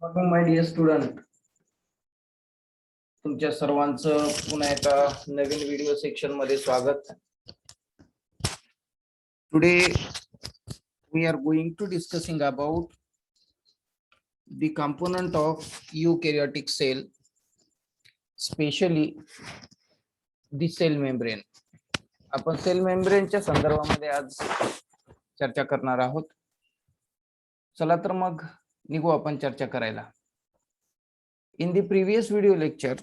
Morning माय dear student, तुमच्या सर्वांचं पुन्हा एका नवीन व्हिडिओ सेक्शन मध्ये स्वागत. Today we are going to discussing about the component of eukaryotic cell, specially the cell membrane. आपण सेल मेम्ब्रेनच्या संदर्भामध्ये आज चर्चा करणार आहोत. चला तर मग निघू आपण चर्चा करायला. In the previous video lecture,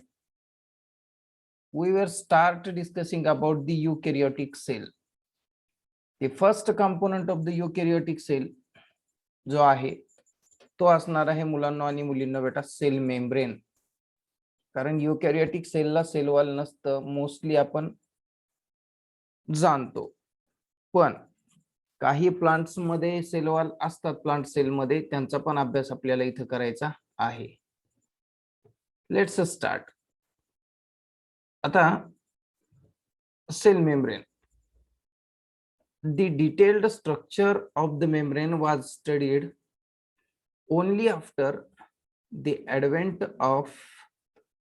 we were start discussing about the eukaryotic cell. The first component of the eukaryotic cell जो आहे तो असणार आहे मुलांना आणि मुलींना बेटा सेल मेम्ब्रेन. कारण युकॅरियोटिक सेलला सेल वॉल नसतं, मोस्टली आपण जाणतो, पण काही प्लांट्स मध्ये सेल वॉल असतात. प्लांट सेल मध्ये त्यांचा पण अभ्यास आपल्याला इथं करायचा आहे. Let's start. आता cell membrane. The detailed structure of the membrane was studied only after the advent of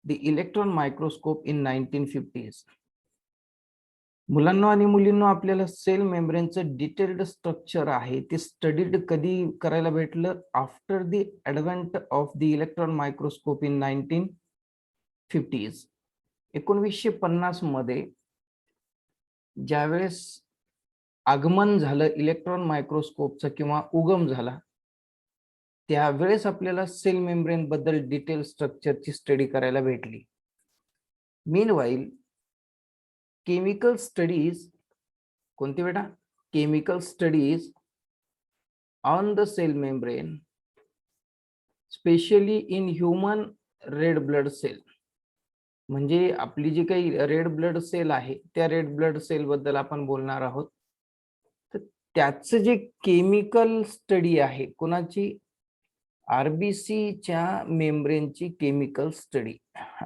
the electron microscope in 1950s. मुलांना आणि मुलींना आपल्याला सेल मेम्ब्रेनचं डिटेल्ड स्ट्रक्चर आहे ते स्टडीड कधी करायला भेटलं? After the advent of the electron microscope in 1950s. 1950 मध्ये ज्यावेळेस आगमन झालं इलेक्ट्रॉन मायक्रोस्कोपचं किंवा उगम झाला, त्यावेळेस आपल्याला सेल मेम्ब्रेन बद्दल डिटेल स्ट्रक्चरची स्टडी करायला भेटली. मीनवाईल केमिकल स्टडीज, कोणती बेटा? Chemical studies on the cell membrane, specially in human red blood cell. म्हणजे आपली जी काही रेड ब्लड सेल आहे त्या रेड ब्लड सेल बद्दल आपण बोलणार आहोत. त्याचं जे केमिकल स्टडी आहे, कोणाची? आरबीसीच्या मेम्ब्रेनची केमिकल स्टडी.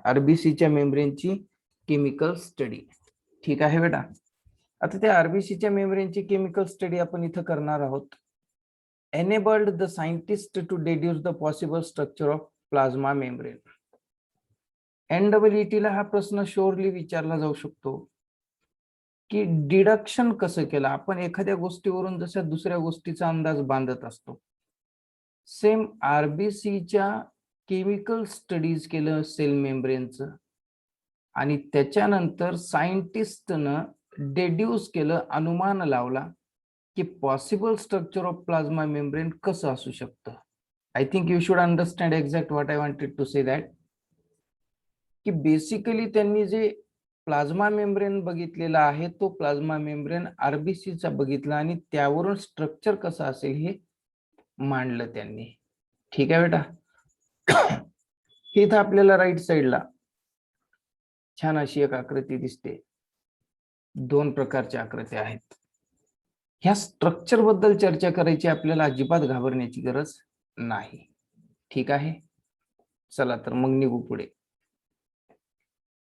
आरबीसीच्या मेम्ब्रेनची केमिकल स्टडी. ठीक आहे बेटा. आता त्या आरबीसीच्या मेम्ब्रेनची केमिकल स्टडी आपण इथं करणार आहोत. Enabled the scientist to deduce the possible structure of plasma membrane. NEET ला हा प्रश्न शोरली विचारला जाऊ शकतो की डिडक्शन कसं केलं आपण एखाद्या गोष्टीवरून, जशा दुसऱ्या गोष्टीचा अंदाज बांधत असतो. सेम आरबीसीच्या केमिकल स्टडीज केलं सेल मेम्ब्रेनचं आणि त्याच्यानंतर सायंटिस्टनं डेड्यूस केलं, अनुमान लावला की possible structure of plasma membrane कसं असू शकतं. I think you should understand exact what I wanted to say that, की बेसिकली त्यांनी जे प्लाझ्मा मेम्ब्रेन बघितलेला आहे तो प्लाझ्मा मेम्ब्रेन आरबीसीचा बघितला आणि त्यावरून स्ट्रक्चर कसं असेल हे मांडलं त्यांनी. ठीक आहे बेटा. इथं आपल्याला राईट साइडला छान अशी एक आकृती दिसते. दोन प्रकारच्या आकृत्या आहेत. ह्या स्ट्रक्चर बद्दल चर्चा करायची, आपल्याला अजिबात घाबरण्याची गरज नाही. ठीक आहे. चला तर मग निघू पुढे.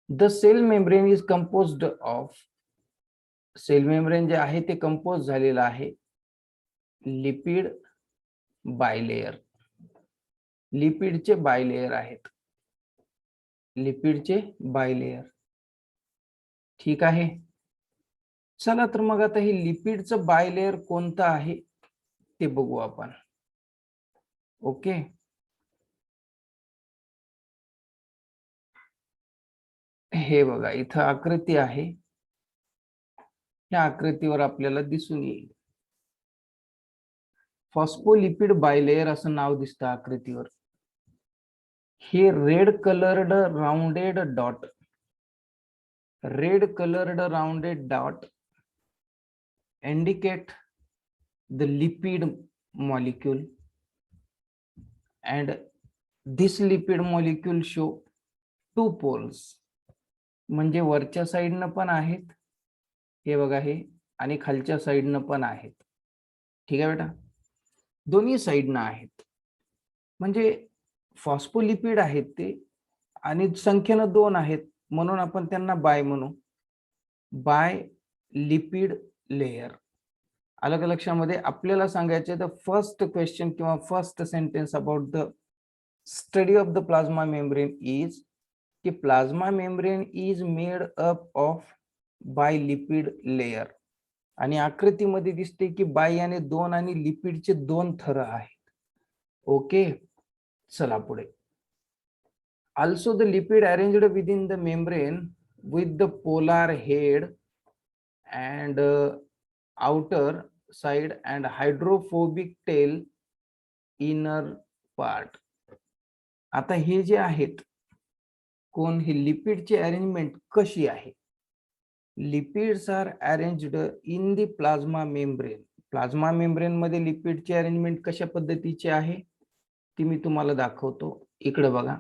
The cell membrane is composed of, cell membrane जे आहे ते कंपोज झालेलं आहे लिपिड बायलेयर. लिपिडचे बायलेयर आहेत, लिपिडचे बायलेयर. ठीक आहे. चला तर मग आता हे लिपिडचं बायलेयर कोणतं आहे ते बघू आपण. ओके. हे बघा इथं आकृती आहे, या आकृतीवर आपल्याला दिसून येईल फॉस्फोलिपिड बायलेयर असं नाव दिसतं आकृतीवर. हे red coloured rounded dot, red coloured rounded dot indicate the lipid molecule and this lipid molecule show two poles. म्हणजे वरच्या साइडनं पण आहेत, हे बघा हे, आणि खालच्या साइडनं पण आहेत. ठीक आहे बेटा. दोन्ही साइडनं आहेत, म्हणजे फॉस्फोलिपिड आहेत ते, आणि संख्येनं 2 आहेत म्हणून आपण त्यांना बाय म्हणू. Bi lipid layer. अलग लक्षामध्ये आपल्याला सांगायचे द फर्स्ट क्वेश्चन किंवा first sentence about the study of the plasma membrane is की plasma membrane is made up of bi lipid layer, आणि आकृतीमध्ये दिसते की बाय याने 2 आणि लिपिडचे 2 थर आहेत. ओके, चला पुढे. Also the lipid arranged within the membrane with the polar head and outer side and hydrophobic tail inner part. आता हे जे आहेत कोण, हे लिपिडची अरेंजमेंट कशी आहे? Lipids are arranged in the plasma membrane. Plasma membrane मध्ये लिपिडची अरेंजमेंट कशा पद्धतीची आहे ती मी तुम्हाला दाखवतो. इकडे बघा,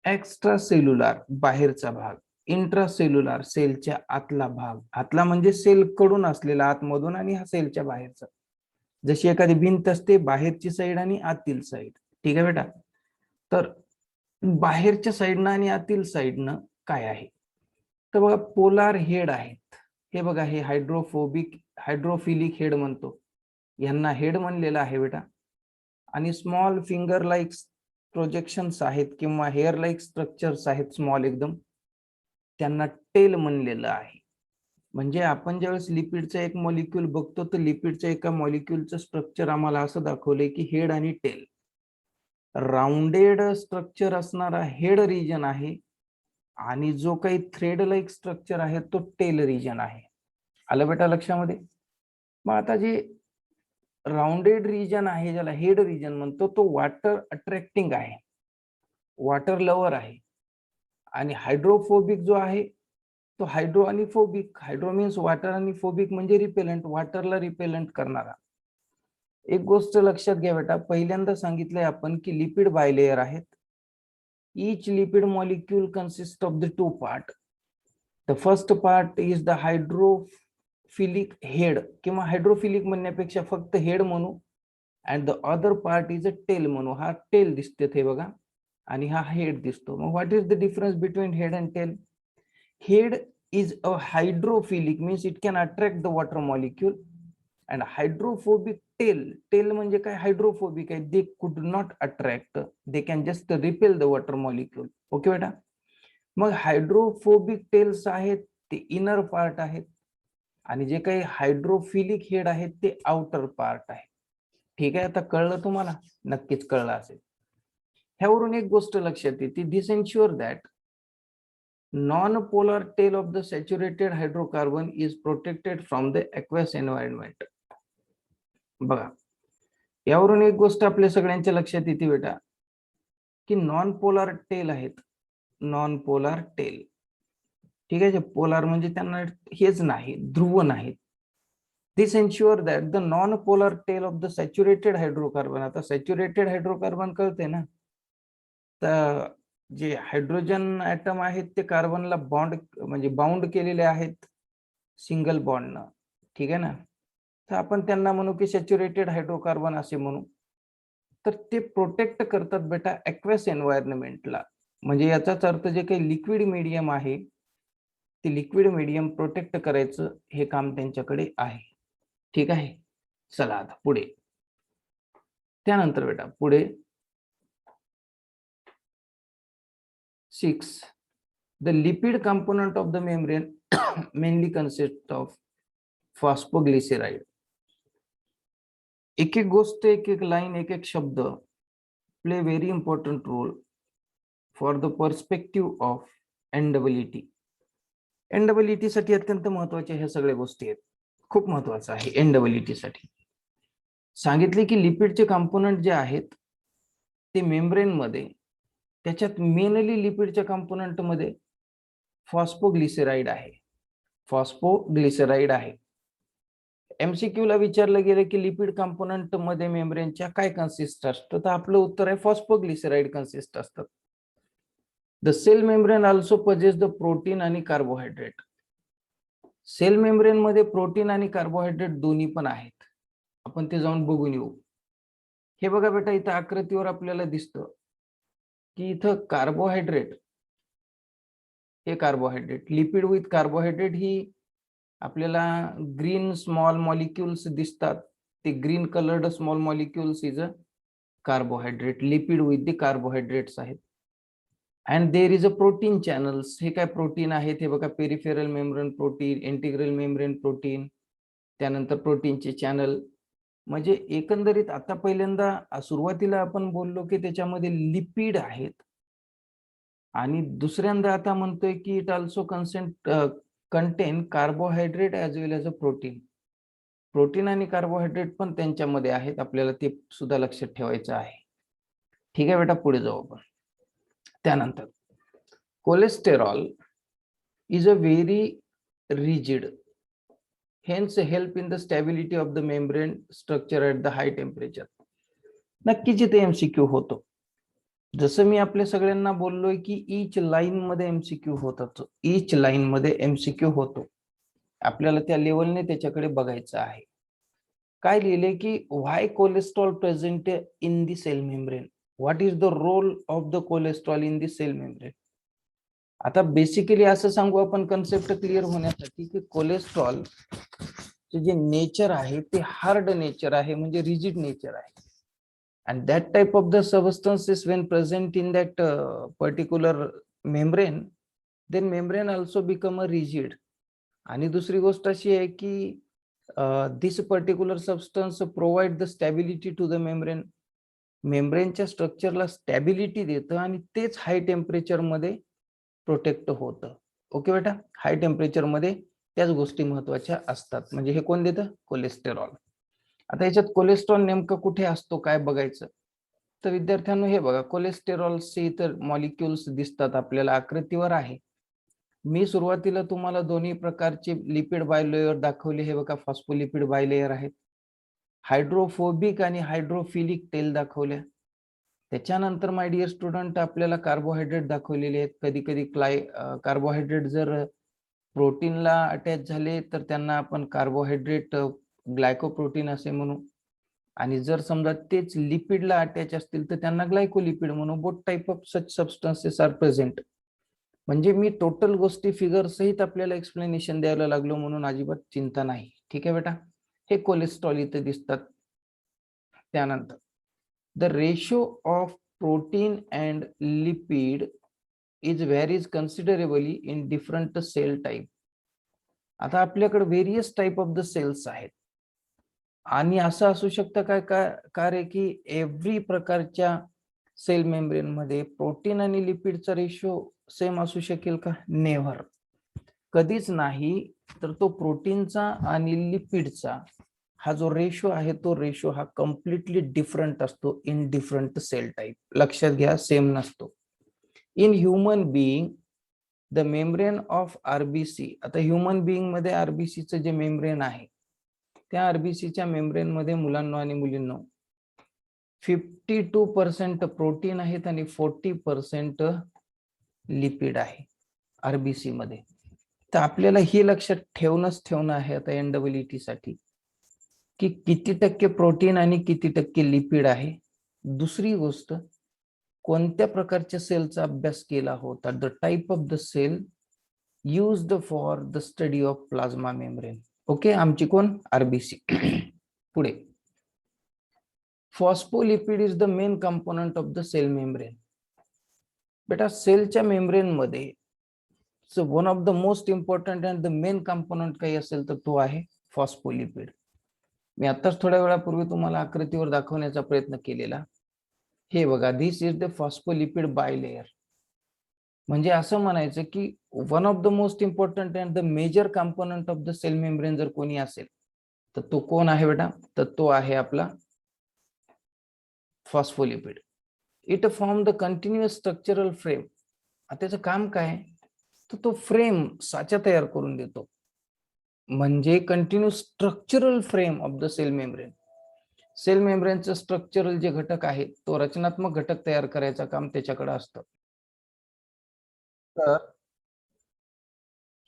एक्स्ट्रा सेल्युलर बाहेरचा भाग, इंट्रासेल्युलर सेलच्या आतला भाग. आतला म्हणजे सेल कडून असलेला आतमधून, आणि हा सेलच्या बाहेरचा. जशी एखादी भिंत असते, बाहेरची साईड आणि आतील साईड. ठीक आहे बेटा. तर बाहेरच्या साईडनं आणि आतील साईडनं काय आहे तर बघा, पोलार हेड आहेत. हे बघा, हे हायड्रोफिलिक हेड म्हणतो, यांना हेड म्हणलेला आहे बेटा. आणि स्मॉल फिंगर लाईक प्रोजेक्शन्स आहेत किंवा हेअर लाईक स्ट्रक्चर्स आहेत स्मॉल एकदम, त्यांना टेल म्हणलेलं आहे. म्हणजे आपण ज्यावेळेस लिपिडचा एक मॉलिक्यूल बघतो तर लिपिडच्या एका मॉलिक्यूलचं स्ट्रक्चर आम्हाला असं दाखवलंय की हेड आणि टेल. राउंडेड स्ट्रक्चर असणारा हेड रिजन आहे आणि जो काही थ्रेड लाईक स्ट्रक्चर आहे तो टेल रिजन आहे. आलं बेटा लक्षामध्ये? मग आता जे राउंडेड रिजन आहे ज्याला हेड रिजन म्हणतो तो वॉटर अट्रॅक्टिंग आहे, वॉटर लवर आहे. आणि हायड्रोफोबिक जो आहे तो हायड्रो आणि फोबिक. हायड्रो मीन्स वॉटर आणि फोबिक म्हणजे रिपेलंट, वॉटरला रिपेलंट करणारा. एक गोष्ट लक्षात घ्या बेटा, पहिल्यांदा सांगितलंय आपण की लिपिड बायलेयर आहेत. each lipid molecule consists of the two part. The first part is the hydrophilic head किंवा हायड्रोफिलिक म्हणण्यापेक्षा फक्त हेड म्हणू, and the other part is a tail म्हणू. हा टेल दिसते हे बघा, आणि हा हेड दिसतो. मग what is the difference between head and tail? Head is a hydrophilic means it can attract the water molecule, and hydrophobic tail म्हणजे काय, हायड्रोफोबिक आहे, they could not attract, they can just repel the water molecule. Okay बेटा. मग hydrophobic tails आहेत ते inner part आहेत, आणि जे काही हायड्रोफिलिक हेड आहेत ते आउटर पार्ट आहे. ठीक आहे, आता कळलं तुम्हाला? नक्कीच कळलं असेल. ह्यावरून एक गोष्ट लक्षात येते, this ensure that non-polar tail of the saturated hydrocarbon is protected from the aqueous environment. बघा, यावरून एक गोष्ट आपल्या सगळ्यांच्या लक्षात येते बेटा की नॉन पोलार टेल आहेत, नॉन पोलार टेल. ठीक आहे, पोलार म्हणजे त्यांना हेच नाही, ध्रुव नाहीत. This ensure that the non polar tail of the saturated hydrocarbon. आता सॅच्युरेटेड हायड्रोकार्बन कळते ना, तर जे हायड्रोजन ऍटम आहेत ते कार्बनला बॉन्ड म्हणजे बाउंड केलेले आहेत सिंगल बॉन्डनं. ठीक आहे ना, तर आपण त्यांना म्हणू की सॅच्युरेटेड हायड्रोकार्बन असे म्हणू. तर ते प्रोटेक्ट करतात बेटा ॲक्वस एन्व्हायरमेंटला. म्हणजे याचाच अर्थ जे काही लिक्विड मीडियम आहे ते लिक्विड मीडियम प्रोटेक्ट करायचं हे काम त्यांच्याकडे आहे. ठीक आहे, चला आता पुढे. त्यानंतर बेटा पुढे 6, the lipid component of the membrane mainly consists of phosphoglyceride. एक एक गोष्ट, एक एक लाईन, एक एक शब्द play very important role for the perspective of NWT. NWT साठी अत्यंत महत्वाच्या ह्या सगळ्या गोष्टी आहेत. खूप महत्वाचं आहे एनडब्ल्यूटी साठी. सांगितले की लिपिडचे कंपोनंट जे आहेत ते मेम्ब्रेन मध्ये, त्याच्यात मेनली लिपिडच्या कंपोनंट मध्ये फॉस्फोग्लिसराइड आहे. फॉस्फोग्लिसराइड आहे. एमसीक्यू ला विचारलं गेलं की लिपिड कंपोनंट मध्ये मेम्ब्रेनच्या काय कन्सिस्ट असतं, तर आपलं उत्तर आहे फॉस्फोग्लिसराइड कन्सिस्ट असतात. The cell membrane also possess the protein आणि कार्बोहायड्रेट. सेल मेम्ब्रेन मध्ये प्रोटीन आणि कार्बोहायड्रेट दोन्ही पण आहेत. आपण ते जाऊन बघून येऊ. हे बघा बेटा, इथं आकृतीवर आपल्याला दिसतं की इथं कार्बोहायड्रेट, हे कार्बोहायड्रेट, लिपिड विथ कार्बोहायड्रेट ही आपल्याला ग्रीन स्मॉल मॉलिक्युल्स दिसतात. ते green coloured small molecules is a carbohydrate, lipid with the carbohydrates आहेत. And there is a protein channels. हे काय प्रोटीन आहेत हे बघा, peripheral membrane protein, integral membrane protein, त्यानंतर प्रोटीनचे चॅनल. म्हणजे एकंदरीत आता पहिल्यांदा सुरुवातीला आपण बोललो की त्याच्यामध्ये लिपिड आहेत, आणि दुसऱ्यांदा आता म्हणतोय की it also content carbohydrate as well as a protein. Protein आणि कार्बोहायड्रेट पण त्यांच्यामध्ये आहेत, आपल्याला ते सुद्धा लक्षात ठेवायचं आहे. ठीक आहे बेटा, पुढे जाऊ आपण. त्यानंतर cholesterol is a very rigid, hence help in the stability of the membrane structure at the high temperature. नक्कीच इथे एमसीक्यू होतो. जसं मी आपल्या सगळ्यांना बोललोय की ईच लाईन मध्ये एमसीक्यू होतात, ईच लाईन मध्ये एमसीक्यू होतो. आपल्याला त्या लेवलने त्याच्याकडे बघायचं आहे. काय लिहिले की why cholesterol present in the cell membrane, what is the role of the cholesterol in the cell membrane. आता बेसिकली असं सांगू आपण कन्सेप्ट क्लिअर होण्यासाठी की कोलेस्ट्रॉल जे नेचर आहे ते हार्ड नेचर आहे, म्हणजे रिजिड नेचर आहे. And that type of the substances when present in that particular membrane, then membrane also become a rigid. आणि दुसरी गोष्ट अशी आहे की this particular substance provide the stability to the membrane. मेम्ब्रेनच्या स्ट्रक्चरला स्टॅबिलिटी देतं आणि तेच हाय टेम्परेचर मध्ये प्रोटेक्ट होतं. ओके बेटा, हाय टेम्परेचर मध्ये त्याच गोष्टी महत्वाच्या असतात. म्हणजे हे कोण देतं? कोलेस्टेरॉल. आता याच्यात कोलेस्ट्रॉल नेमकं कुठे असतो काय बघायचं तर विद्यार्थ्यांनो हे बघा, कोलेस्टेरॉलचे इतर मॉलिक्युल्स दिसतात आपल्याला, आकृतीवर आहे. मी सुरुवातीला तुम्हाला दोन्ही प्रकारचे लिपिड बायलेयर दाखवले. हे बघा, फॉस्फोलिपिड बायलेयर आहेत. हायड्रोफोबिक आणि हायड्रोफिलिक टेल दाखवल्या. त्याच्यानंतर माय डिअर स्टुडंट आपल्याला कार्बोहायड्रेट दाखवलेले आहेत. कधी कधी कार्बोहायड्रेट जर प्रोटीनला अटॅच झाले तर त्यांना आपण कार्बोहायड्रेट ग्लायकोप्रोटीन असे म्हणू, आणि जर समजा तेच लिपिडला अटॅच असतील तर त्यांना ग्लायकोलिपिड म्हणू. Both type of such substances are present. म्हणजे मी टोटल गोष्टी फिगर सहित आपल्याला एक्सप्लेनेशन द्यायला लागलो म्हणून अजिबात चिंता नाही. ठीक आहे बेटा, हे कोलेस्ट्रॉल इथे दिसतात. त्यानंतर the ratio of protein and lipid is varies considerably in different cell type. आता आपल्याकडे various type of the cells आहेत, आणि असं असू शकतं काय का रे की एव्हरी प्रकारच्या सेल मेम्ब्रेन मध्ये प्रोटीन आणि लिपिडचा रेशो सेम असू शकेल का? नेव्हर, कधीच नाही. तर तो प्रोटीनचा आणि लिपिडचा हा जो रेशो आहे तो रेशो हा कम्प्लिटली डिफरंट असतो इन डिफरंट सेल टाईप. लक्षात घ्या, सेम नसतो. In human being the membrane of RBC, आता ह्युमन बिईंग मध्ये आरबीसीचं जे मेम्ब्रेन आहे त्या आरबीसीच्या मेम्ब्रेन मध्ये मुलांना आणि मुलींना 52% प्रोटीन आहेत आणि 40% लिपिड आहे आरबीसी मध्ये. तर आपल्याला हे लक्षात ठेवणं आहे आता एनडब्ल्यूटी साठी की किती टक्के प्रोटीन आणि किती टक्के लिपिड आहे. दुसरी गोष्ट, कोणत्या प्रकारच्या सेलचा अभ्यास केला होता, the type of the cell used for the study of plasma membrane. Okay, आमची कोण? आरबीसी. पुढे, phospholipid is the main component of the cell membrane. बेटा, सेलच्या मेम्ब्रेन मध्ये one of the most important and the main component काही असेल तर तो आहे फॉस्फोलिपिड. मी आताच थोड्या वेळापूर्वी तुम्हाला आकृतीवर दाखवण्याचा प्रयत्न केलेला. हे बघा, this is the phospholipid bilayer. म्हणजे असं म्हणायचं की one of the most important and the major component of the cell membrane जर कोणी असेल तर तो कोण आहे बेटा? तर तो आहे आपला phospholipid. It form the continuous structural frame. त्याचं काम काय? तर तो फ्रेम साचा तयार करून देतो, म्हणजे continue structural frame of the cell membrane. Cell मेम्ब्रेनचं स्ट्रक्चरल जे घटक आहे तो रचनात्मक घटक तयार करायचं काम त्याच्याकडे असतं. तर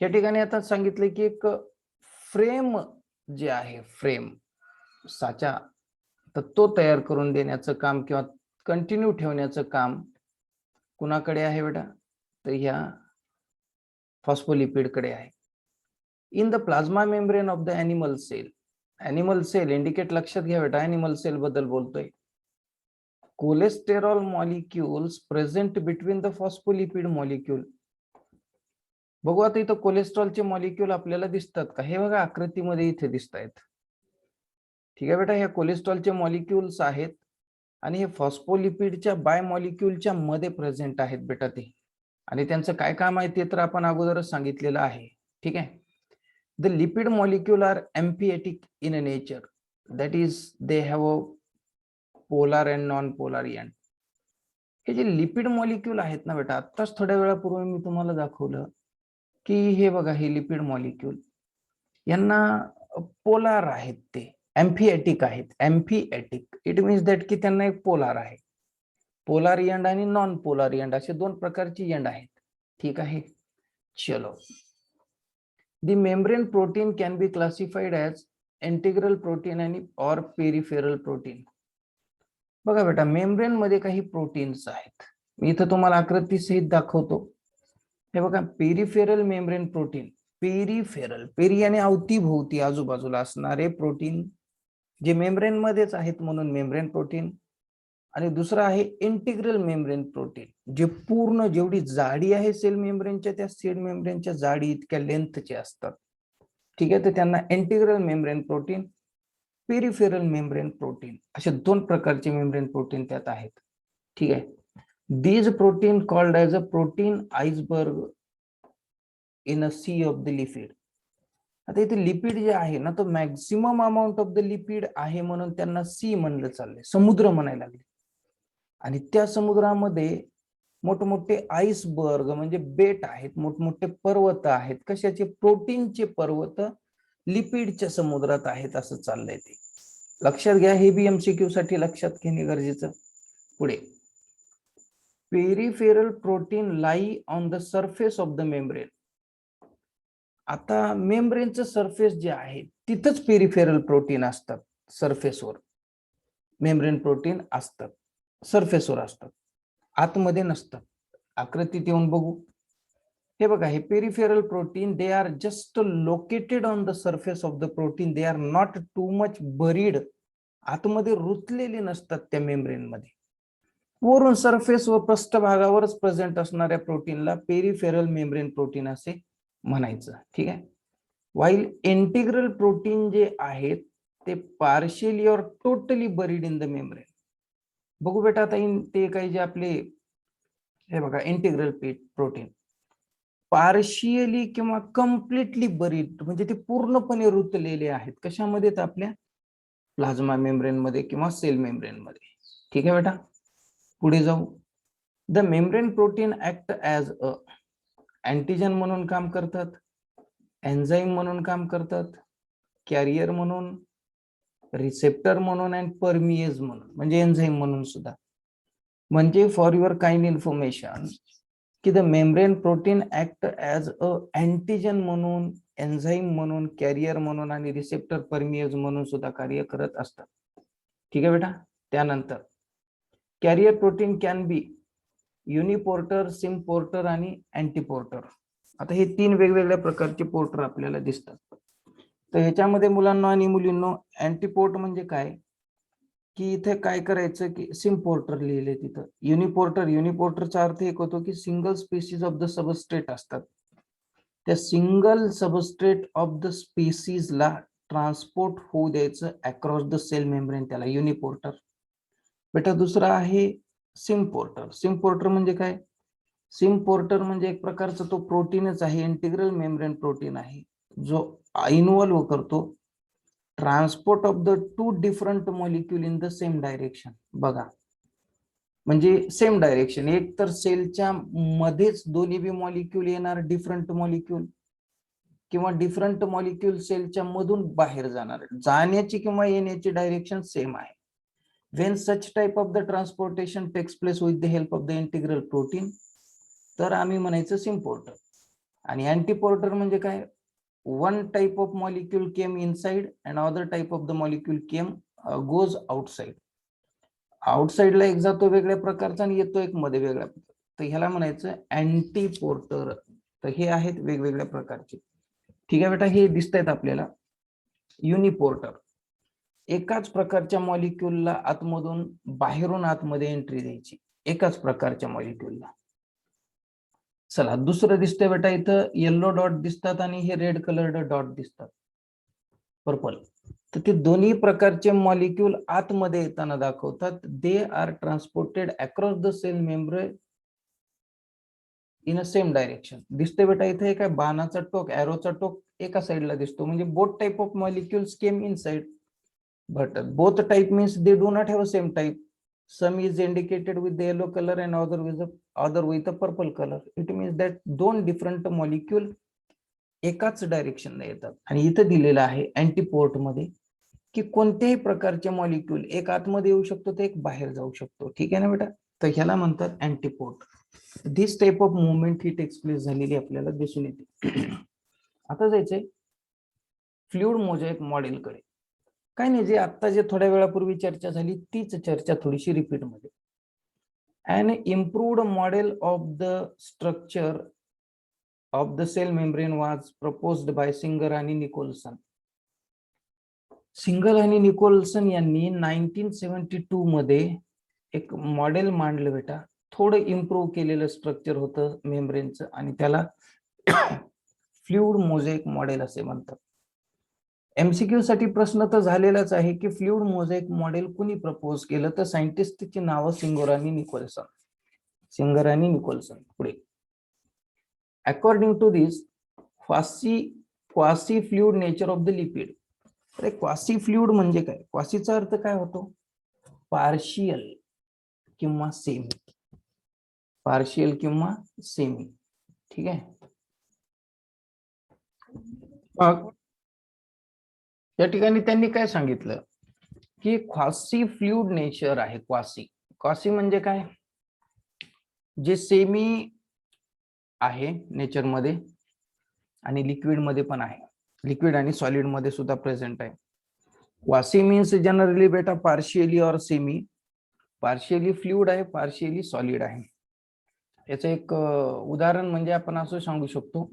या ठिकाणी आता सांगितले की एक फ्रेम जे आहे, फ्रेम साचा, तर तो तयार करून देण्याचं काम किंवा कंटिन्यू ठेवण्याचं काम कुणाकडे आहे बेटा? तर ह्या फॉस्फोलिपिड कडे आहे. In the plasma membrane of the animal cell. Animal cell indicate, लक्षात घ्या बेटा, एनिमल सेल बद्दल बोलतोय. Cholesterol molecules present between the phospholipid molecule. बघू आता इथं कोलेस्ट्रॉलचे मॉलिक्यूल आपल्याला दिसतात का? हे बघा आकृतीमध्ये इथे दिसत आहेत. ठीक आहे बेटा, हे कोलेस्ट्रॉलचे मॉलिक्युल्स आहेत आणि हे फॉस्फोलिपिडच्या बाय मॉलिक्यूलच्या मध्ये प्रेझेंट आहेत बेटा ते. आणि त्यांचं काय काम आहे ते तर आपण अगोदरच सांगितलेलं आहे. ठीक आहे. The lipid molecule are amphipathic in nature, that is they have a polar and non polar end. हे जे लिपिड मॉलिक्यूल आहेत ना बेटा, आत्ताच थोड्या वेळापूर्वी मी तुम्हाला दाखवलं की हे बघा, हे लिपिड मॉलिक्यूल यांना पोलार आहेत, ते एम्फिएटिक आहेत. एम्फिएटिक इट मीन्स दॅट की त्यांना एक पोलार आहे. पोलार एंड आणि नॉन पोलार एंड असे दोन प्रकारची एंड आहेत. ठीक आहे. चलो, the membrane protein can be classified as integral protein आणि ऑर पेरिफेरल प्रोटीन. बघा बेटा, मेम्ब्रेन मध्ये काही प्रोटीन्स आहेत. मी इथं तुम्हाला आकृती सहित दाखवतो. हे बघा, peripheral membrane protein. Peripheral, peri आणि अवतीभोवती आजूबाजूला असणारे प्रोटीन जे मेम्ब्रेन मध्येच आहेत म्हणून मेम्ब्रेन प्रोटीन. आणि दुसरं आहे इंटिग्रल मेम्ब्रेन प्रोटीन, जे पूर्ण जेवढी जाडी आहे सेल मेम्ब्रेनच्या, त्या सेल मेम्ब्रेनच्या जाडी इतक्या लेंथचे असतात. ठीक आहे. तर त्यांना integral membrane protein, peripheral membrane protein असे दोन प्रकारचे मेम्ब्रेन प्रोटीन त्यात आहेत. ठीक आहे. These protein called as a protein iceberg in a sea of the lipid. आता इथे लिपिड जे आहे ना, तो maximum amount of the lipid आहे म्हणून त्यांना सी म्हणलं चाललंय, समुद्र म्हणायला लागले. आणि त्या समुद्रामध्ये मोठमोठे आइसबर्ग म्हणजे बेट आहेत, मोठमोठे पर्वत आहेत. कशाचे? प्रोटीनचे पर्वत लिपिडच्या समुद्रात आहेत असं चाललंय ते. लक्षात घ्या, हे बी एमसीक्यू साठी लक्षात घेणे गरजेचं. पुढे, peripheral protein lie on the surface of the membrane. आता मेम्ब्रेनचं सरफेस जे आहे तिथंच पेरिफेरल प्रोटीन असतात. सरफेसवर मेम्ब्रेन प्रोटीन असतात, सरफेसवर असतात, आतमध्ये नसतात. आकृतीत येऊन बघू. हे बघा, हे peripheral protein, they are just located on the surface of the protein, they are not too much buried. आतमध्ये रुतलेले नसतात त्या मेम्ब्रेन मध्ये. वरून सरफेस व पृष्ठभागावरच प्रेझेंट असणाऱ्या प्रोटीनला पेरिफेरल मेम्ब्रेन प्रोटीन असे म्हणायचं. ठीक आहे. वाईल इंटिग्रल प्रोटीन जे आहेत ते पार्शियली और totally buried in the membrane. बघू बेटा, आता ते काही जे आपले हे बघा इंटिग्रल प्रोटीन पार्शियली किंवा कम्प्लिटली बरीड म्हणजे ते पूर्णपणे रुतलेले आहेत. कशामध्ये? तर आपल्या प्लाझ्मा मेम्ब्रेन मध्ये किंवा सेल मेम्ब्रेन मध्ये. ठीक आहे बेटा, पुढे जाऊ. The membrane protein act as a antigen म्हणून काम करतात, एन्झाईम म्हणून काम करतात, कॅरियर म्हणून, रिसेप्टर म्हणून आणि परमिएज म्हणून म्हणजे एन्झाईम म्हणून सुद्धा. म्हणजे फॉर युअर काइंड इन्फॉर्मेशन की the membrane protein act as a antigen म्हणून, एन्झाईम म्हणून, कॅरियर म्हणून आणि रिसेप्टर परमिएज म्हणून सुद्धा कार्य करत असतात. ठीक आहे बेटा. त्यानंतर कॅरियर प्रोटीन कॅन बी युनिपोर्टर, सिम्पोर्टर आणि अँटीपोर्टर. आता हे तीन वेगवेगळ्या प्रकारचे पोर्टर आपल्याला दिसतात. तर ह्याच्यामध्ये मुलांना आणि मुलींना अँटीपोर्ट म्हणजे काय, की इथे काय करायचं की सिम्पोर्टर लिहिले तिथं. युनिपोर्टरचा अर्थ एक होतो की single species of the substrate असतात, त्या सिंगल सबस्ट्रेट ऑफ द स्पीसीजला ट्रान्सपोर्ट होऊ द्यायचं अक्रॉस द सेल मेम्ब्रेन, त्याला युनिपोर्टर. बेटा दुसरा आहे सिम्पोर्टर. सिम्पोर्टर म्हणजे काय? सिम्पोर्टर म्हणजे एक प्रकारचा तो प्रोटीनच आहे, इंटिग्रल मेम्ब्रेन प्रोटीन आहे, जो इन्व्हॉल्व करतो transport of the two different molecule in the same direction. बघा, म्हणजे सेम डायरेक्शन, एक तर सेलच्या मध्येच दोन्ही बी मॉलिक्यूल येणार डिफरंट मॉलिक्यूल, किंवा डिफरंट मॉलिक्यूल सेलच्या मधून बाहेर जाणार, जाण्याची किंवा येण्याची डायरेक्शन सेम आहे. When such type of the transportation takes place with the help of the integral protein, तर आम्ही म्हणायचं सिम्पोर्टर. आणि अँटीपोर्टर म्हणजे काय? One type of molecule came inside and other type of the molecule came goes outside. आउटसाइडला एक जातो वेगळ्या प्रकारचा आणि येतो एक मध्ये वेगळ्या प्रकारचा, तर ह्याला म्हणायचं अँटीपोर्टर. तर हे आहेत वेगवेगळ्या प्रकारचे. ठीक आहे बेटा, हे दिसत आहेत आपल्याला. युनिपोर्टर, एकाच प्रकारच्या मॉलिक्यूलला आतमधून बाहेरून आतमध्ये एंट्री द्यायची, एकाच प्रकारच्या मॉलिक्यूलला. चला दुसरं दिसतंय बेटा, इथं येल्लो डॉट दिसतात आणि हे रेड कलर्ड डॉट दिसतात, पर्पल. तर ते दोन्ही प्रकारचे मॉलिक्यूल आतमध्ये येताना दाखवतात. They are transported across the cell membrane in a same direction. दिसते बेटा इथे काय बाणाचा टोक, एरोचा टोक एका साइडला दिसतो, म्हणजे both type of molecules came inside, but both type means they do not have a same type. Some is indicated with the yellow color and other with the purple color. It means that दोन different molecule एकाच direction येतात. आणि इथं दिलेलं आहे अँटीपोर्ट मध्ये की कोणत्याही प्रकारचे मॉलिक्यूल एक आतमध्ये येऊ शकतो तर एक बाहेर जाऊ शकतो. ठीक आहे ना बेटा. तर ह्याला म्हणतात antiport. This type of movement ही टेक्स प्लेस झालेली आपल्याला दिसून येते. आता जायचंय फ्लुइड मोझॅइक मॉडेल कडे. काय नाही, जे आता जे थोड्या वेळापूर्वी चर्चा झाली तीच चर्चा थोडीशी रिपीट मध्ये. An improved model of the structure of the cell membrane was proposed by Singer आणि निकोलसन. सिंगल आणि निकोलसन यांनी 1972 मध्ये एक मॉडेल मांडलं बेटा. थोडं इम्प्रूव्ह केलेलं स्ट्रक्चर होतं मेम्ब्रेनचं आणि त्याला फ्लुइड मोझॅइक मॉडेल असे म्हणतात. एमसीक्यू साठी प्रश्न तर झालेलाच आहे की फ्लुइड मोझॅइक मॉडेल कुणी प्रपोज केलं, तर सायंटिस्टची नावं सिंगर आणि निकोलसन. सिंगर आणि निकोलसन. पुढे according to this quasi fluid nature of the lipid. अरे क्वासी फ्लुइड म्हणजे काय? क्वासीचा अर्थ काय होतो? पार्शियल किंवा सेमी. पार्शियल किंवा सेमी. ठीक आहे. या ठिकाणी त्यांनी काय सांगितलं की क्वासी फ्लुइड नेचर आहे. क्वासी म्हणजे काय? जे सेमी आहे नेचर मध्ये आणि लिक्विड मध्ये पण आहे, लिक्विड आणि सॉलिड मध्ये सुद्धा प्रेझेंट आहे. क्वासी मीन्स जनरली बेटा पार्शियली और सेमी. पार्शियली फ्लुइड आहे, पार्शियली सॉलिड आहे. याचं एक उदाहरण म्हणजे आपण असं सांगू शकतो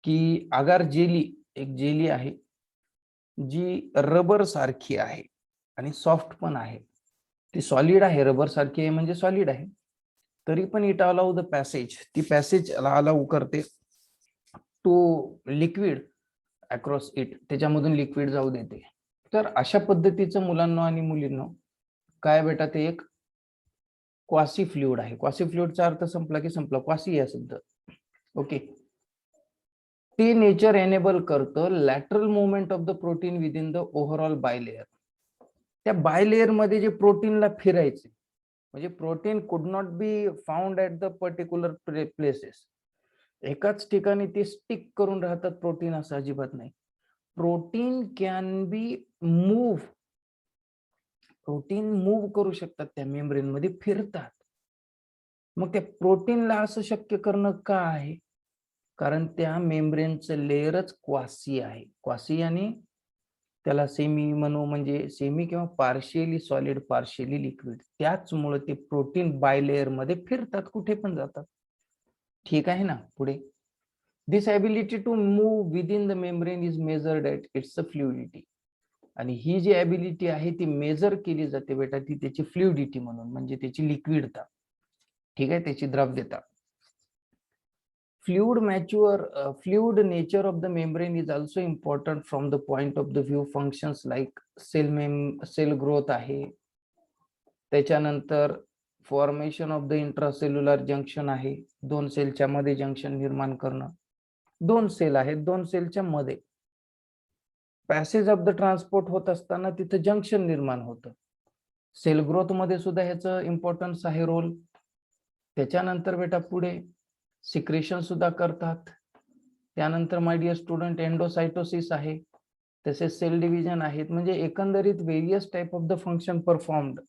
की अगार जेली, एक जेली आहे जी रबर सारखी आहे आणि सॉफ्ट पण आहे. ती सॉलिड आहे, रबर सारखी आहे म्हणजे सॉलिड आहे, तरी पण इट अलाउ द पॅसेज. ती पॅसेज अलाउ करते टू लिक्विड अक्रॉस इट, त्याच्यामधून लिक्विड जाऊ देते. तर अशा पद्धतीचं मुलांना आणि मुलींना काय बेटा, ते एक क्वासी फ्लुइड आहे. क्वासी फ्लुइडचा अर्थ संपला की संपला, क्वासी या शब्द. ओके. ते नेचर एनेबल करतं lateral movement of the protein within the overall bilayer. त्या बायलेअर मध्ये जे प्रोटीनला फिरायचे, म्हणजे protein could not be found at the particular places. एकाच ठिकाणी ते स्टिक करून राहतात प्रोटीन, असं अजिबात नाही. Protein can be move. Protein move करू शकतात, त्या मेम्ब्रेन मध्ये फिरतात. मग त्या प्रोटीनला असं शक्य करणं का आहे? कारण त्या मेम्ब्रेनचं लेअरच क्वासी आहे. क्वासी आणि त्याला सेमी म्हणू, म्हणजे सेमी किंवा पार्शियली सॉलिड पार्शियली लिक्विड. त्याचमुळे ते प्रोटीन बायलेअर मध्ये फिरतात, कुठे पण जातात. ठीक आहे ना. पुढे this ability to move within the membrane is measured at its fluidity. आणि ही जी ॲबिलिटी आहे ती मेजर केली जाते बेटा, ती त्याची फ्लुइडिटी म्हणून, म्हणजे त्याची लिक्विडता. ठीक आहे, त्याची द्रव्यता. Fluid nature of the membrane is also important from the point of the view functions like cell growth आहे. त्याच्यानंतर formation of the intracellular junction आहे. दोन सेलच्या मध्ये जंक्शन निर्माण करणं. दोन सेल आहेत, दोन सेलच्या मध्ये पॅसेज ऑफ द ट्रान्सपोर्ट होत असताना तिथे जंक्शन निर्माण होतं. सेल ग्रोथ मध्ये सुद्धा ह्याचं इम्पॉर्टन्स आहे रोल. त्याच्यानंतर बेटा पुढे सिक्रेशन सुद्धा करतात. त्यानंतर माय डिअर स्टुडंट एंडोसायटोसिस आहे, तसेच सेल डिव्हिजन आहेत. म्हणजे एकंदरीत various type of the function performed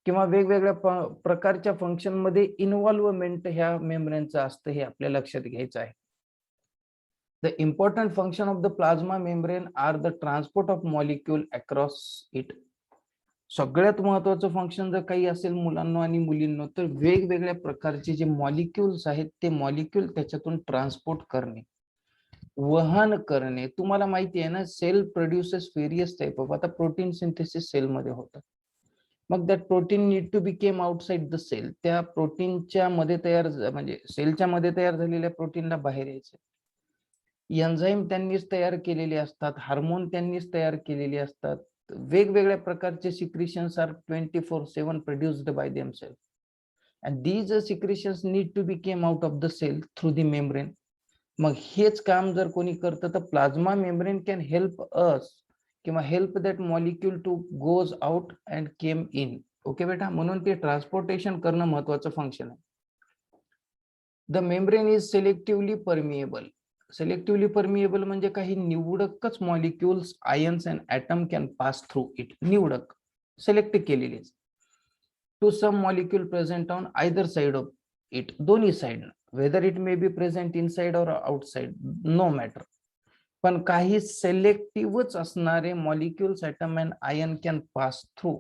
किंवा वेगवेगळ्या प्रकारच्या फंक्शन मध्ये इन्व्हॉल्वमेंट ह्या मेम्ब्रेनचं असतं, हे आपल्या लक्षात घ्यायचं आहे. The important function of the plasma membrane are the transport of molecule across it. सगळ्यात महत्वाचं फंक्शन जर काही असेल मुलांना आणि मुलींना, तर वेगवेगळ्या प्रकारचे जे मॉलिक्युल्स आहेत ते मॉलिक्यूल त्याच्यातून ट्रान्सपोर्ट करणे. वहन करणे. तुम्हाला माहिती आहे ना, cell produces various type of, आता प्रोटीन सिंथेसिस सेल मध्ये होतं. मग that protein need to become outside the cell. त्या प्रोटीनच्या मध्ये तयार म्हणजे सेलच्या मध्ये तयार झालेल्या प्रोटीनला बाहेर यायचं. एन्झाईम त्यांनीच तयार केलेले असतात, हार्मोन त्यांनीच तयार केलेले असतात. वेगवेगळ्या प्रकारचे secretions are 24/7 produced by themselves. And these secretions need to be came out of the cell through the membrane. मग हेच काम जर कोणी करतं तर plasma membrane can help us किंवा help that molecule to goes out and came in. Okay बेटा, म्हणून ते ट्रान्सपोर्टेशन करणं महत्वाचं फंक्शन आहे. The membrane is selectively permeable. Selectively permeable म्हणजे काही निवडकच molecules, ions and atom can pass through it. निवडक, सिलेक्ट केलेलीच. To some molecule present on either side of it. दोन्ही side, whether it may be present inside or outside, no matter. पण काही सिलेक्टिव्हच असणारे molecules, atom and ion can pass through.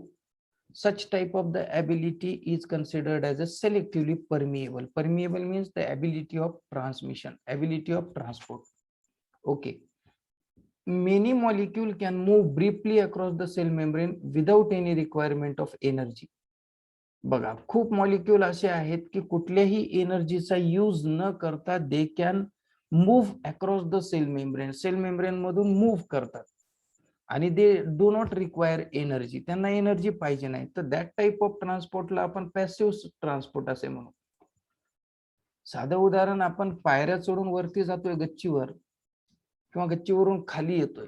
Such type of the ability is considered as a selectively permeable. Permeable means the ability of transmission, ability of transport. Okay. Many molecule can move briefly across the cell membrane without any requirement of energy. बघा, खूप molecule असे आहेत की कुठल्याही एनर्जीचा use न करता they can move across the cell membrane. Cell membrane मधून move करतात आणि they do not require energy. त्यांना एनर्जी पाहिजे नाही. तर दॅट टाइप ऑफ ट्रान्सपोर्टला आपण पॅसिव्ह ट्रान्सपोर्ट असे म्हणू. साधं उदाहरण, आपण पायऱ्या चढून वरती जातोय गच्चीवर किंवा गच्चीवरून खाली येतोय,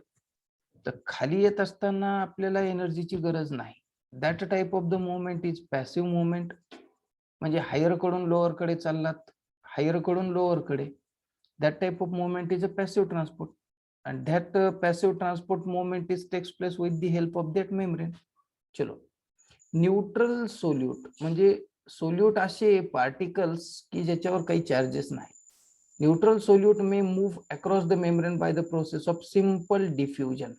तर खाली येत असताना आपल्याला एनर्जीची गरज नाही. That type of the movement is passive movement. म्हणजे हायर कडून लोअर कडे चाललात, हायर कडून लोअर कडे, that type of movement is a passive transport. and that passive transport movement is takes place with the help of that membrane. चलो, neutral solute म्हणजे solute असे particles की ज्याच्यावर काही चार्जेस नाही. Neutral solute may move across the membrane by the process of simple diffusion.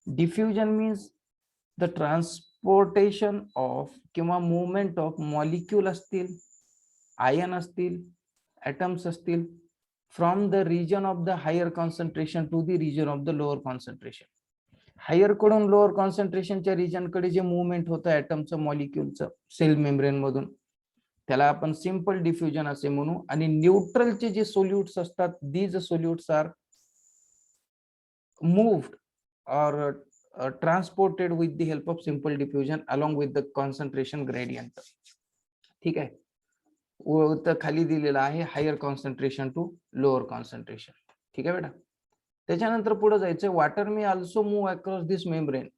Diffusion means the transportation of किंवा movement of molecule असतील, ion असतील, ॲटम्स असतील, from the region of the higher concentration to the region of the lower concentration. Higher कडून lower कॉन्सन्ट्रेशनच्या region कडे जे movement होतं ॲटमचं, मॉलिक्यूलचं sale membrane मधून, त्याला आपण सिंपल डिफ्युजन असे म्हणू. आणि न्यूट्रलचे जे सोल्युट्स असतात, these solutes are moved or transported with the help of simple diffusion along with the concentration gradient. ठीक आहे, तर खाली दिलेला आहे higher concentration to lower concentration. ठीक आहे बेटा. त्याच्यानंतर पुढे जायचं, water may also move across this membrane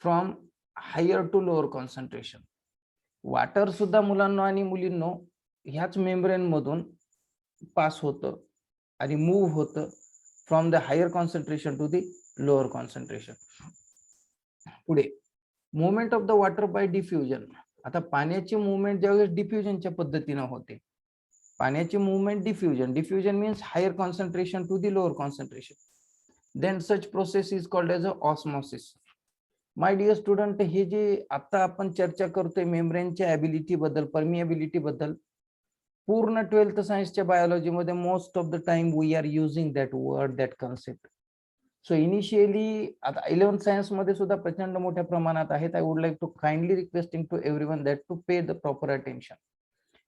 from higher to lower concentration. Water सुद्धा मुलांना आणि मुलींनो ह्याच मेम्ब्रेन मधून पास होतं आणि मूव्ह होतं from the higher concentration to the lower concentration. पुढे, movement of the water by diffusion. आता पाण्याची मूवमेंट ज्यावेळेस डिफ्युजनच्या पद्धतीने होते, पाण्याची movement diffusion, diffusion means higher concentration to the lower concentration, then such process is called as a osmosis. My dear student, हे जे आता आपण चर्चा करतोय मेम्ब्रेनच्या ॲबिलिटी बद्दल, परमिएबिलिटी बद्दल, पूर्ण 12th सायन्सच्या बायोलॉजी मध्ये most of the time we are using that word, that concept. So initially आता 11th सायन्स मध्ये सुद्धा प्रचंड मोठ्या प्रमाणात आहेत. I would like to kindly requesting to everyone that to pay the proper attention.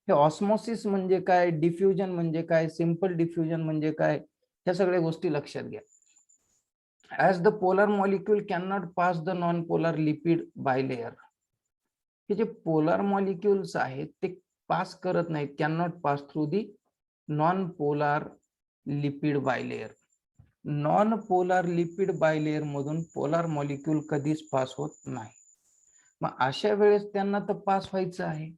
हे ऑस्मॉसिस म्हणजे काय, डिफ्युजन म्हणजे काय, सिंपल डिफ्युजन म्हणजे काय, ह्या सगळ्या गोष्टी लक्षात घ्या. As the polar molecule can not pass the non polar lipid bilayer. हे जे पोलर मॉलिक्युल्स आहेत ते पास करत नाहीत, can not pass through the non polar lipid bilayer. Non polar lipid bilayer मधून पोलर मॉलिक्यूल कधीच पास होत नाही. मग अशा वेळेस त्यांना तर पास व्हायचं आहे.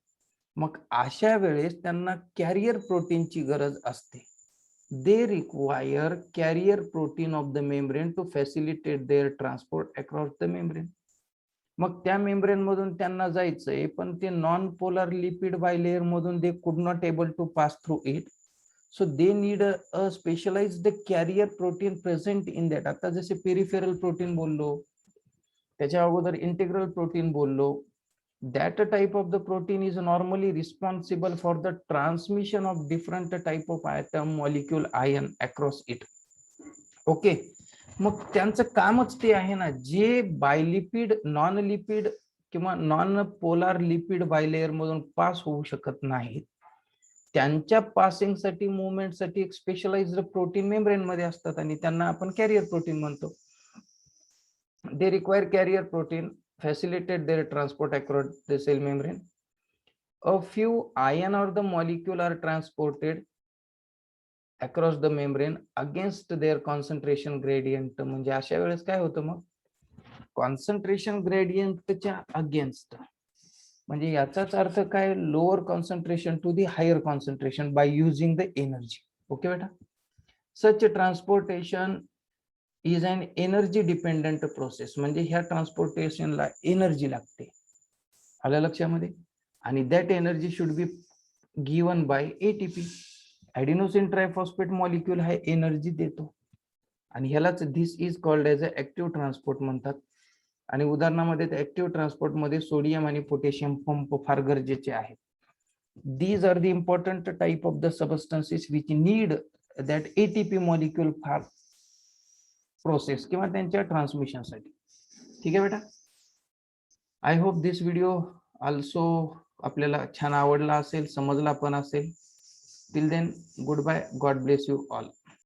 मग अशा वेळेस त्यांना कॅरियर प्रोटीनची गरज असते. They require carrier protein of the membrane to facilitate their transport across the membrane. मग त्या मेम्ब्रेन मधून त्यांना जायचंय, पण ते नॉन पोलर लिपिड बायलेअर मधून they could not able to pass through it. So they need a specialised carrier protein present in that. आता जसे पेरिफेरल प्रोटीन बोललो, त्याच्या अगोदर इंटिग्रल प्रोटीन बोललो, that type of the protein is normally responsible for the transmission of different type of atom, molecule, ion across it. Okay, मग त्यांचं कामच ते आहे ना, जे बायलिपिड, नॉन लिपिड किंवा नॉन पोलार लिपिड बायलेअर मधून पास होऊ शकत नाहीत, त्यांच्या पासिंग साठी, मुवमेंट साठी एक स्पेशलाइज्ड प्रोटीन मेम्ब्रेन मध्ये असतात आणि त्यांना आपण कॅरियर प्रोटीन म्हणतो. They require carrier protein, facilitate their transport across the cell membrane. A few ion or the molecule are transported across the membrane against their concentration gradient. म्हणजे अशा वेळेस काय होतं मग, कॉन्सन्ट्रेशन ग्रेडियंटच्या अगेन्स्ट, म्हणजे याचाच अर्थ काय, lower concentration to the higher concentration by using the energy. Okay बेटा, such transportation is an energy dependent process, म्हणजे ह्या ट्रान्सपोर्टेशनला एनर्जी लागते, आलं लक्षामध्ये, आणि that energy should be given by ATP. Adenosine triphosphate molecule हा एनर्जी देतो आणि ह्यालाच this is called as a active transport म्हणतात. आणि उदाहरणामध्ये ऍक्टिव्ह ट्रान्सपोर्ट मध्ये सोडियम आणि पोटॅशियम पंप फार गरजेचे आहेत. These are the important type of the substances which need that ATP molecule for process किंवा त्यांच्या ट्रान्समिशनसाठी. ठीक आहे बेटा, I hope this video also आपल्याला छान आवडला असेल, समजला पण असेल. Till then, goodbye, God bless you all.